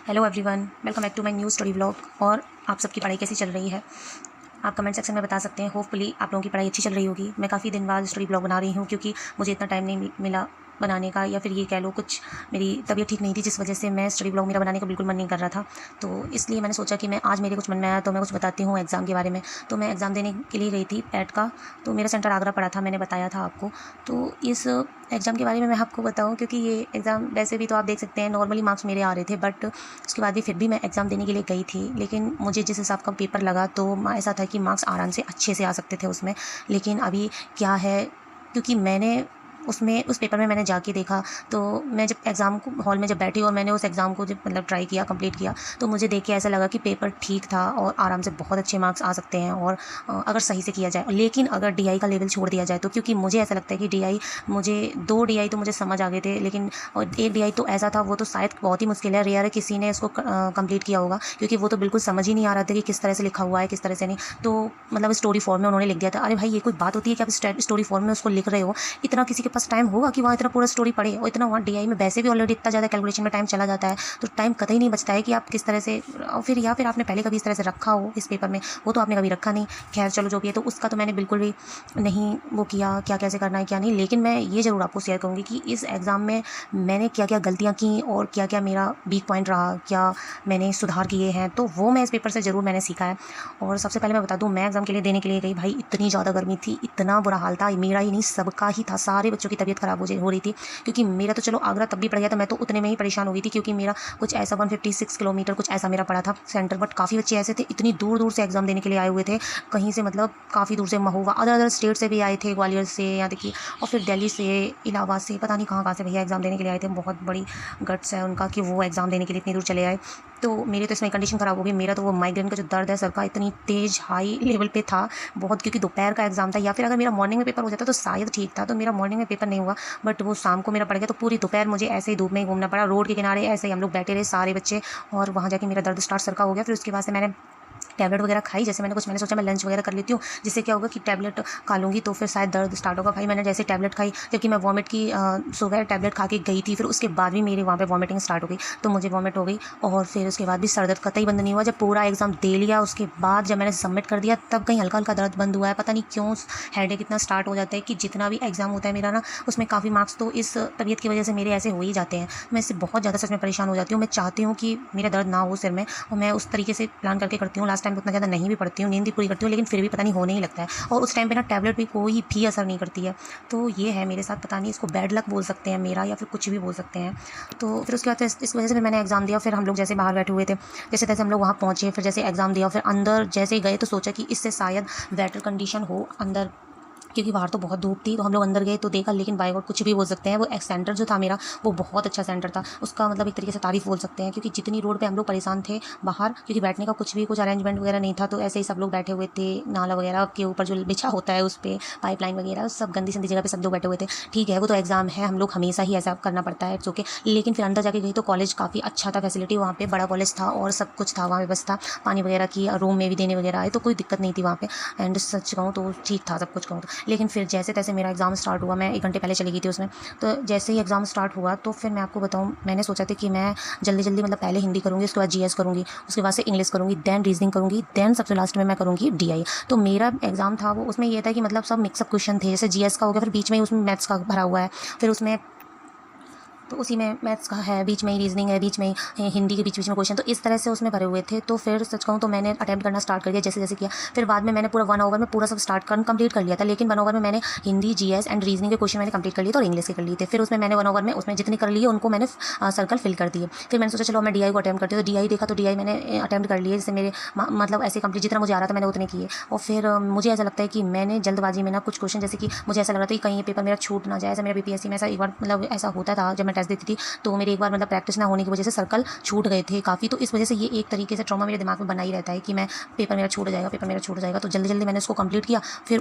Hello everyone, welcome back to my new story vlog. और आप सबकी पढ़ाई कैसी चल रही है? आप कमेंट सेक्शन में बता सकते हैं। होपफुली आप लोगों की पढ़ाई अच्छी चल रही होगी। मैं काफ़ी दिन बाद स्टोरी ब्लॉग बना रही हूँ क्योंकि मुझे इतना टाइम नहीं मिला बनाने का, या फिर ये कह लो कुछ मेरी तबीयत ठीक नहीं थी, जिस वजह से मैं स्टोरी ब्लॉग मेरा बनाने का बिल्कुल मन नहीं कर रहा था। तो इसलिए मैंने सोचा कि मैं आज मेरे कुछ मन में आया तो मैं कुछ बताती हूँ एग्ज़ाम के बारे में। तो मैं एग्ज़ाम देने के लिए गई थी पैट का। तो मेरा सेंटर आगरा पड़ा था, मैंने बताया था आपको। तो इस एग्ज़ाम के बारे में मैं आपको बताऊँ, क्योंकि ये एग्ज़ाम वैसे भी तो आप देख सकते हैं नॉर्मली मार्क्स मेरे आ रहे थे, बट उसके बाद भी फिर भी मैं एग्ज़ाम देने के लिए गई थी। लेकिन मुझे जिस हिसाब का पेपर लगा तो ऐसा था कि मार्क्स आराम से अच्छे से आ सकते थे उसमें। लेकिन अभी क्या है, क्योंकि मैंने उस पेपर में मैंने जाके देखा, तो मैं जब एग्ज़ाम हॉल में जब बैठी और मैंने उस एग्ज़ाम को जब मतलब ट्राई किया, कंप्लीट किया, तो मुझे देख के ऐसा लगा कि पेपर ठीक था और आराम से बहुत अच्छे मार्क्स आ सकते हैं। और अगर सही से किया जाए, लेकिन अगर डीआई का लेवल छोड़ दिया जाए तो, क्योंकि मुझे ऐसा लगता है कि डीआई मुझे 2 डीआई तो मुझे समझ आ गए थे, लेकिन और एक डीआई तो ऐसा था, वो तो शायद बहुत ही मुश्किल है, रेयर है किसी ने इसको कंप्लीट किया होगा, क्योंकि वो तो बिल्कुल समझ ही नहीं आ रहा था कि किस तरह से लिखा हुआ है, किस तरह से नहीं। तो मतलब स्टोरी फॉर्म में उन्होंने लिख दिया था। अरे भाई, ये कोई बात होती है कि आप स्टोरी फॉर्म में उसको लिख रहे हो? इतना किसी के पास टाइम होगा कि वहाँ इतना पूरा स्टोरी पढ़े? और इतना वहाँ डीआई में वैसे भी ऑलरेडी इतना ज़्यादा कैलकुलेशन में टाइम चला जाता है, तो टाइम कतई नहीं बचता है कि आप किस तरह से, और फिर या फिर आपने पहले कभी इस तरह से रखा हो इस पेपर में, वो तो आपने कभी रखा नहीं। खैर चलो, जो भी है, तो उसका तो मैंने बिल्कुल भी नहीं वो किया, क्या कैसे करना है क्या नहीं। लेकिन मैं ये ज़रूर आपको शेयर करूँगी कि इस एग्ज़ाम में मैंने क्या क्या गलतियाँ की और क्या क्या मेरा वीक पॉइंट रहा, क्या मैंने सुधार किए हैं, तो वो मैं इस पेपर से ज़रूर मैंने सीखा है। और सबसे पहले मैं बता दूँ, मैं एग्ज़ाम के लिए देने के लिए गई, भाई इतनी ज़्यादा गर्मी थी, इतना बुरा हाल था, मेरा ही नहीं सबका ही था, सारे बच्चों की तबीयत ख़राब हो रही थी। क्योंकि मेरा तो चलो आगरा तब भी पड़ गया था, मैं तो उतने में ही परेशान हो गई थी, क्योंकि मेरा कुछ ऐसा 156 किलोमीटर कुछ ऐसा मेरा पड़ा था सेंटर। बट काफ़ी बच्चे ऐसे थे, इतनी दूर दूर से एग्ज़ाम देने के लिए आए हुए थे, कहीं से मतलब काफ़ी दूर से, महोबा, अदर अदर स्टेट से भी आए थे, ग्वालियर से, यहाँ देखिए, और फिर दिल्ली से, इलाहाबाद से, पता नहीं कहाँ कहाँ से भैया एग्ज़ाम देने के लिए आए थे। बहुत बड़ी गट्स है उनका कि वो एग्ज़ाम देने के लिए इतनी दूर चले आए। तो मेरी तो इसमें कंडीशन ख़राब हो गई। मेरा तो वो माइग्रेन का जो दर्द है सर का, इतनी तेज़ हाई लेवल पे था बहुत, क्योंकि दोपहर का एग्ज़ाम था। या फिर अगर मेरा मॉर्निंग में पेपर हो जाता तो शायद ठीक था, तो मेरा मॉर्निंग में पेपर नहीं हुआ, बट वो शाम को मेरा पड़ गया। तो पूरी दोपहर मुझे ऐसे ही धूप में ही घूमना पड़ा, रोड के किनारे ऐसे ही हम लोग बैठे रहे सारे बच्चे, और वहाँ जाके मेरा दर्द स्टार्ट सर का हो गया। फिर उसके बाद से मैंने टैबलेट वगैरह खाई, जैसे मैंने सोचा मैं लंच वगैरह कर लेती हूँ, जिससे क्या होगा कि टैबलेट खा लूँगी तो फिर शायद दर्द स्टार्ट होगा। भाई मैंने जैसे टैबलेट खाई, जबकि मैं वॉमिट की सुबह टैबलेट खा के गई थी, फिर उसके बाद भी मेरे वहाँ पे वॉमिटिंग स्टार्ट हो गई, तो मुझे वॉमिट हो गई। और फिर उसके बाद भी सर दर्द कतई बंद नहीं हुआ। जब पूरा एग्ज़ाम दे लिया, उसके बाद जब मैंने सबमिट कर दिया, तब कहीं हल्का हल्का दर्द बंद हुआ है। पता नहीं क्यों हेडेक इतना स्टार्ट हो जाता है कि जितना भी एग्ज़ाम होता है मेरा ना, उसमें काफ़ी मार्क्स तो इस तबीयत की वजह से मेरे ऐसे हो ही जाते हैं। मैं इससे बहुत ज़्यादा सच में परेशान हो जाती हूँ। मैं चाहती हूँ कि मेरा दर्द ना हो सिर में, और मैं उस तरीके से प्लान करके करती हूँ। लास्ट टाइम उतना ज़्यादा नहीं भी पढ़ती हूँ, नींद भी पूरी करती हूँ, लेकिन फिर भी पता नहीं होने ही लगता है। और उस टाइम पे ना टैबलेट भी कोई भी असर नहीं करती है। तो ये है मेरे साथ, पता नहीं इसको बैड लक बोल सकते हैं मेरा, या फिर कुछ भी बोल सकते हैं। तो फिर उसके बाद इस वजह से फिर मैंने एग्ज़ाम दिया। फिर हम लोग जैसे बाहर बैठे हुए थे, जैसे तैसे हम लोग वहाँ पहुँचे, फिर जैसे एग्ज़ाम दिया, फिर अंदर जैसे ही गए तो सोचा कि इससे शायद बेटर कंडीशन हो अंदर, क्योंकि बाहर तो बहुत धूप थी। तो हम लोग अंदर गए तो देखा, लेकिन बाय गॉड कुछ भी बोल सकते हैं, वो एक सेंटर जो था मेरा, वो बहुत अच्छा सेंटर था। उसका मतलब एक तरीके से तारीफ बोल सकते हैं, क्योंकि जितनी रोड पे हम लोग परेशान थे बाहर, क्योंकि बैठने का कुछ अरेंजमेंट वगैरह नहीं था, तो ऐसे ही सब लोग बैठे हुए थे, नाला वगैरह के ऊपर जो बिछा होता है उस पर, पाइपलाइन वगैरह, उस सब गंदी संदी जगह पे सब लोग बैठे हुए थे। ठीक है, वो तो एग्जाम है, हम लोग हमेशा ही ऐसा करना पड़ता है, इट्स ओके। लेकिन फिर अंदर जाके गई तो कॉलेज काफ़ी अच्छा था, फैसिलिटी वहाँ पे बड़ा कॉलेज था और सब कुछ था वहाँ पे, बस था पानी वगैरह की, रूम में भी देने वगैरह आए, तो कोई दिक्कत नहीं थी वहाँ पे। एंड सच कहूँ तो ठीक था सब कुछ कहूँ तो। लेकिन फिर जैसे तैसे मेरा एग्ज़ाम स्टार्ट हुआ, मैं 1 घंटे पहले चली गई थी उसमें। तो जैसे ही एग्ज़ाम स्टार्ट हुआ, तो फिर मैं आपको बताऊँ, मैंने सोचा था कि मैं जल्दी जल्दी मतलब पहले हिंदी करूँगी, उसके बाद जीएस करूँगी, उसके बाद से इंग्लिश करूँगी, देन रीजनिंग करूँगी, देन सबसे लास्ट में मैं करूँगी डीआई। तो मेरा एग्ज़ाम था वो, उसमें ये था कि मतलब सब मिक्सअप क्वेश्चन थे, जैसे जीएस का हो गया, फिर बीच में ही उसमें मैथ्स का भरा हुआ है, फिर उसमें तो उसी में मैथ्स का है, बीच में ही रीजनिंग है, बीच में ही हिंदी के बीच बीच में क्वेश्चन, तो इस तरह से उसमें भरे हुए थे। तो फिर सच कहूँ तो मैंने अटैम्प्ट करना स्टार्ट कर दिया जैसे जैसे किया। फिर बाद में मैंने पूरा 1 आवर में पूरा सब कंप्लीट कर लिया था, लेकिन 1 आवर में मैंने हिंदी, जीएस एंड रीजनिंग के क्वेश्चन मैंने कंप्लीट कर लिए थे और इंग्लिश के कर लिए थे। फिर उसमें मैंने 1 आवर में उसमें जितने कर लिए उनको मैंने सर्कल फिल कर दिए। फिर मैंने सोचा चलो मैं डीआई को अटैम्प्ट करती हूँ, तो डीआई देखा तो डीआई मैंने अटैम्प्ट कर लिए, जैसे मेरे मतलब ऐसे कंप्लीट जितना मुझे आ रहा था मैंने उतने किए। और फिर मुझे ऐसा लगता है कि मैंने जल्दबाजी में ना कुछ क्वेश्चन, जैसे कि मुझे ऐसा लग रहा था कि कहीं ये पेपर मेरा छूट ना जाए। ऐसा मेरा बीपीएससी में ऐसा एक बार मतलब ऐसा होता था जब मैं टेस्ट देती थी, तो मेरे एक बार मतलब प्रैक्टिस ना होने की वजह से सर्कल छूट गए थे काफ़ी। तो इस वजह से ये एक तरीके से ट्रॉमा मेरे दिमाग में बना ही रहता है कि मैं पेपर मेरा छूट जाएगा, पेपर मेरा छूट जाएगा। तो जल्दी जल्दी मैंने उसको कंप्लीट किया, फिर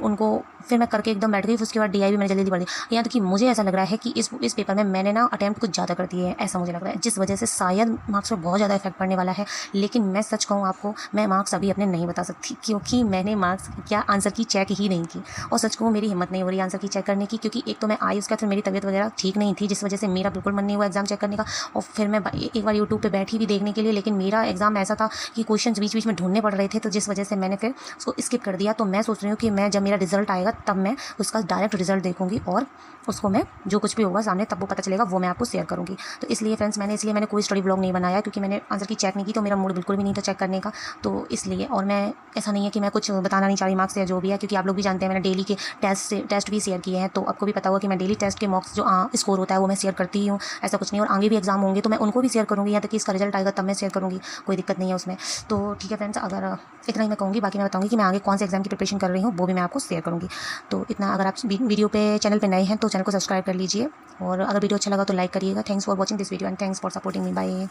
मैं करके एकदम बैठ गई। फिर उसके बाद डीआई भी मैंने जल्दी जल्दी पढ़ दी। यहाँ तक कि मुझे ऐसा लग रहा है कि इस पेपर में मैंने ना अटैम्प्ट कुछ ज़्यादा कर दिए हैं, ऐसा मुझे लग रहा है, जिस वजह से शायद मार्क्स पर बहुत ज़्यादा इफेक्ट पड़ने वाला है। लेकिन मैं सच कहूँ आपको, मैं मार्क्स अभी अपने नहीं बता सकती, क्योंकि मैंने मार्क्स क्या आंसर की चेक ही नहीं की। और सच कहूँ मेरी हिम्मत नहीं हो रही आंसर की चेक करने की, क्योंकि एक तो मैं आई, उसके बाद फिर मेरी तबीयत वगैरह ठीक नहीं थी, जिस वजह से मेरा बिल्कुल बिल्कुल मन नहीं हुआ एग्ज़ाम चेक करने का। और फिर मैं एक बार यूट्यूब पे बैठी भी देखने के लिए, लेकिन मेरा एग्ज़ाम ऐसा था कि क्वेश्चंस बीच बीच में ढूंढने पड़ रहे थे, तो जिस वजह से मैंने फिर उसको स्किप कर दिया। तो मैं सोच रही हूँ कि मैं जब मेरा रिजल्ट आएगा तब मैं उसका डायरेक्ट रिजल्ट देखूँगी और उसको मैं जो कुछ भी होगा सामने तब वो पता चलेगा, वो मैं आपको शेयर करूँगी। तो इसलिए फ्रेंड्स मैंने कोई स्टडी ब्लॉग नहीं बनाया, क्योंकि मैंने आंसर की चेक नहीं की, तो मेरा मूड बिल्कुल भी नहीं था चेक करने का। तो इसलिए, और मैं ऐसा नहीं है कि मैं कुछ बताना नहीं चाह रही मार्क्स या जो भी है, क्योंकि आप लोग भी जानते हैं मैंने डेली के टेस्ट भी शेयर किए हैं। तो आपको भी पता होगा कि मैं डेली टेस्ट के मार्क्स जो स्कोर होता है वो मैं शेयर करती ही हूँ, ऐसा कुछ नहीं। और आगे भी एग्जाम होंगे तो मैं उनको भी शेयर करूँगी, यहाँ तक कि इसका रिजल्ट आएगा तब मैं शेयर करूँगी, कोई दिक्कत नहीं है उसमें। तो ठीक है फ्रेंड्स, अगर इतना ही मैं कहूँगी, बाकी मैं बताऊँगी कि मैं आगे कौन से एग्जाम की प्रिपरेशन कर रही हूँ, वो भी मैं आपको शेयर करूँगी। तो इतना, अगर आप वीडियो पे चैनल पे नए हैं तो चैनल को सब्सक्राइब कर लीजिए, और अगर वीडियो अच्छा लगा तो लाइक करिएगा। Thanks for watching this video and thanks for supporting me. Bye.